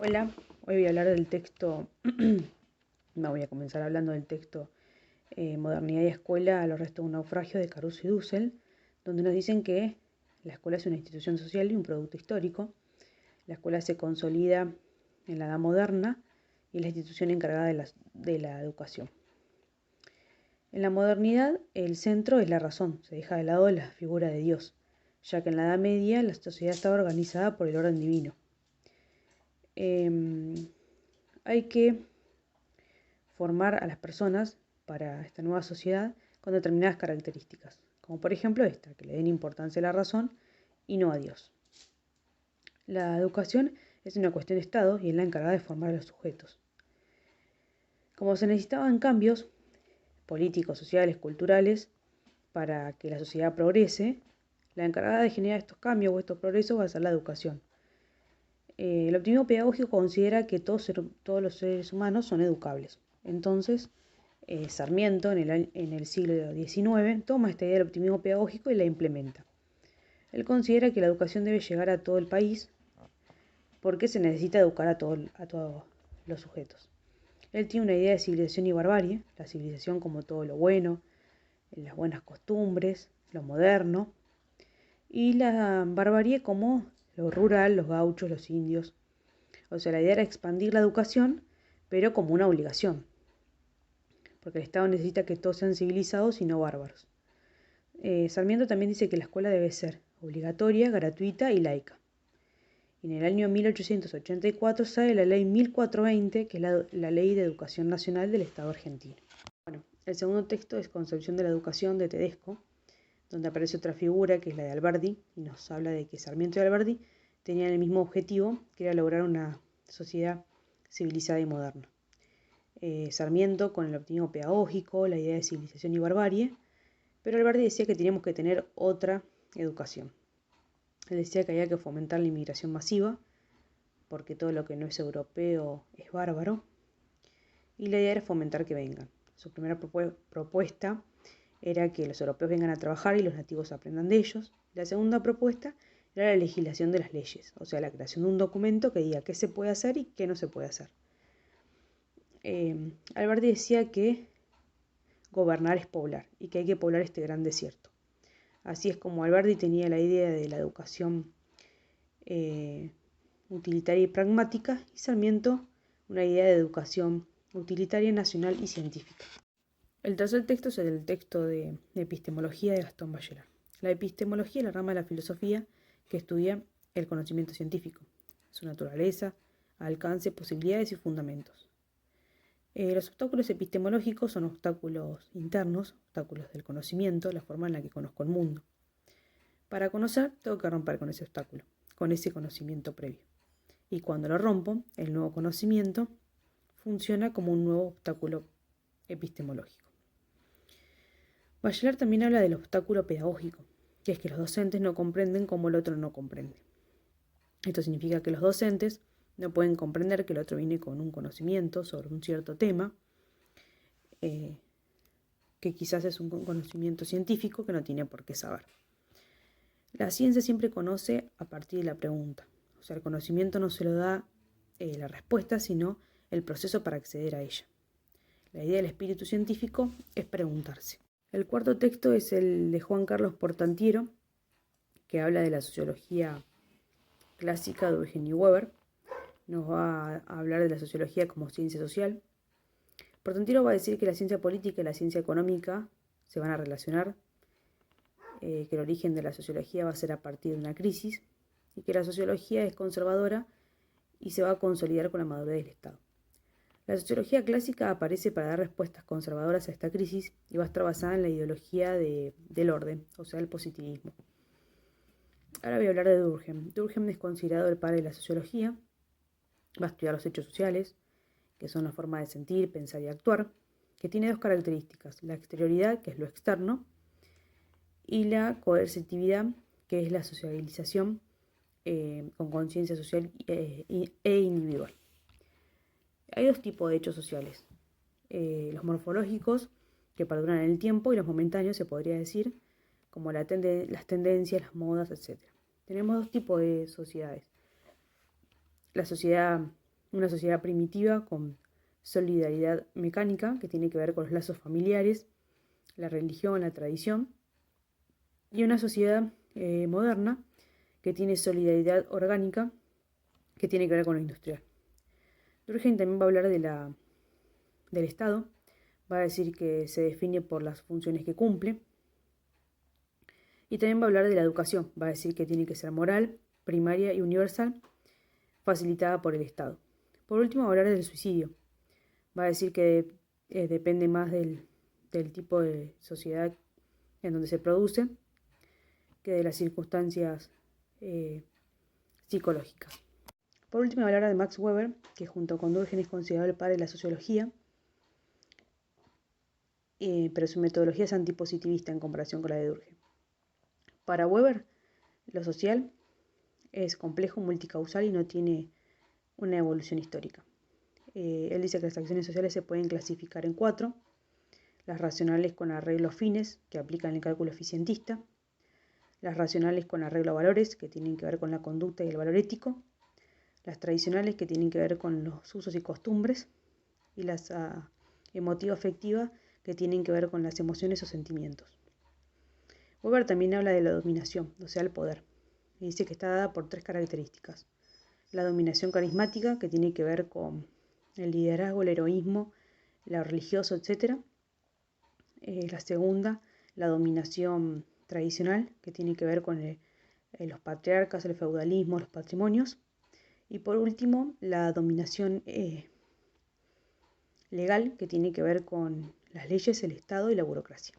Hola, hoy voy a hablar del texto, voy a comenzar hablando del texto Modernidad y Escuela a los restos de un naufragio de Caruso y Dussel, donde nos dicen que la escuela es una institución social y un producto histórico. La escuela se consolida en la edad moderna y es la institución encargada de la educación. En la modernidad, el centro es la razón, se deja de lado la figura de Dios, ya que en la Edad Media la sociedad estaba organizada por el orden divino. Hay que formar a las personas para esta nueva sociedad con determinadas características, como por ejemplo esta, que le den importancia a la razón y no a Dios. La educación es una cuestión de Estado y es la encargada de formar a los sujetos. Como se necesitaban cambios políticos, sociales, culturales, para que la sociedad progrese, la encargada de generar estos cambios o estos progresos va a ser la educación. El optimismo pedagógico considera que todos los seres humanos son educables. Entonces, Sarmiento, en el siglo XIX, toma esta idea del optimismo pedagógico y la implementa. Él considera que la educación debe llegar a todo el país porque se necesita educar a todos los sujetos. Él tiene una idea de civilización y barbarie, la civilización como todo lo bueno, las buenas costumbres, lo moderno, y la barbarie como lo rural, los gauchos, los indios. O sea, la idea era expandir la educación, pero como una obligación, porque el Estado necesita que todos sean civilizados y no bárbaros. Sarmiento también dice que la escuela debe ser obligatoria, gratuita y laica. Y en el año 1884 sale la ley 1420, que es la Ley de Educación Nacional del Estado argentino. Bueno, el segundo texto es Concepción de la Educación de Tedesco, donde aparece otra figura que es la de Alberdi, y nos habla de que Sarmiento y Alberdi tenían el mismo objetivo, que era lograr una sociedad civilizada y moderna. Sarmiento con el optimismo pedagógico, la idea de civilización y barbarie, pero Alberdi decía que teníamos que tener otra educación. Él decía que había que fomentar la inmigración masiva, porque todo lo que no es europeo es bárbaro, y la idea era fomentar que vengan. Su primera propuesta era que los europeos vengan a trabajar y los nativos aprendan de ellos. La segunda propuesta era la legislación de las leyes, o sea, la creación de un documento que diga qué se puede hacer y qué no se puede hacer. Alberti decía que gobernar es poblar y que hay que poblar este gran desierto. Así es como Alberti tenía la idea de la educación utilitaria y pragmática, y Sarmiento una idea de educación utilitaria, nacional y científica. El tercer texto es el texto de epistemología de Gastón Bachelard. La epistemología es la rama de la filosofía que estudia el conocimiento científico, su naturaleza, alcance, posibilidades y fundamentos. Los obstáculos epistemológicos son obstáculos internos, obstáculos del conocimiento, la forma en la que conozco el mundo. Para conocer, tengo que romper con ese obstáculo, con ese conocimiento previo. Y cuando lo rompo, el nuevo conocimiento funciona como un nuevo obstáculo epistemológico. Bachelard también habla del obstáculo pedagógico, que es que los docentes no comprenden como el otro no comprende. Esto significa que los docentes no pueden comprender que el otro viene con un conocimiento sobre un cierto tema, que quizás es un conocimiento científico que no tiene por qué saber. La ciencia siempre conoce a partir de la pregunta. O sea, el conocimiento no se lo da la respuesta, sino el proceso para acceder a ella. La idea del espíritu científico es preguntarse. El cuarto texto es el de Juan Carlos Portantiero, que habla de la sociología clásica de Eugenio Weber. Nos va a hablar de la sociología como ciencia social. Portantiero va a decir que la ciencia política y la ciencia económica se van a relacionar, que el origen de la sociología va a ser a partir de una crisis y que la sociología es conservadora y se va a consolidar con la madurez del Estado. La sociología clásica aparece para dar respuestas conservadoras a esta crisis y va a estar basada en la ideología del orden, o sea, el positivismo. Ahora voy a hablar de Durkheim. Durkheim es considerado el padre de la sociología. Va a estudiar los hechos sociales, que son la forma de sentir, pensar y actuar, que tiene dos características: la exterioridad, que es lo externo, y la coercitividad, que es la sociabilización con conciencia social e individual. Hay dos tipos de hechos sociales: los morfológicos, que perduran en el tiempo, y los momentáneos, se podría decir, como las tendencias, las modas, etc. Tenemos dos tipos de sociedades: la sociedad una sociedad primitiva con solidaridad mecánica, que tiene que ver con los lazos familiares, la religión, la tradición, y una sociedad moderna que tiene solidaridad orgánica, que tiene que ver con lo industrial. Durkheim también va a hablar del Estado, va a decir que se define por las funciones que cumple, y también va a hablar de la educación, va a decir que tiene que ser moral, primaria y universal, facilitada por el Estado. Por último, va a hablar del suicidio, va a decir que depende más del tipo de sociedad en donde se produce que de las circunstancias psicológicas. Por último, hablar de Max Weber, que junto con Durkheim es considerado el padre de la sociología, pero su metodología es antipositivista en comparación con la de Durkheim. Para Weber, lo social es complejo, multicausal y no tiene una evolución histórica. Él dice que las acciones sociales se pueden clasificar en 4: las racionales con arreglo fines, que aplican el cálculo eficientista; las racionales con arreglo a valores, que tienen que ver con la conducta y el valor ético; las tradicionales, que tienen que ver con los usos y costumbres; y las emotivo-afectivas, que tienen que ver con las emociones o sentimientos. Weber también habla de la dominación, o sea, el poder, y dice que está dada por 3 características: la dominación carismática, que tiene que ver con el liderazgo, el heroísmo, lo religioso, etc. La segunda, la dominación tradicional, que tiene que ver con los patriarcas, el feudalismo, los patrimonios. Y por último, la dominación legal, que tiene que ver con las leyes, el Estado y la burocracia.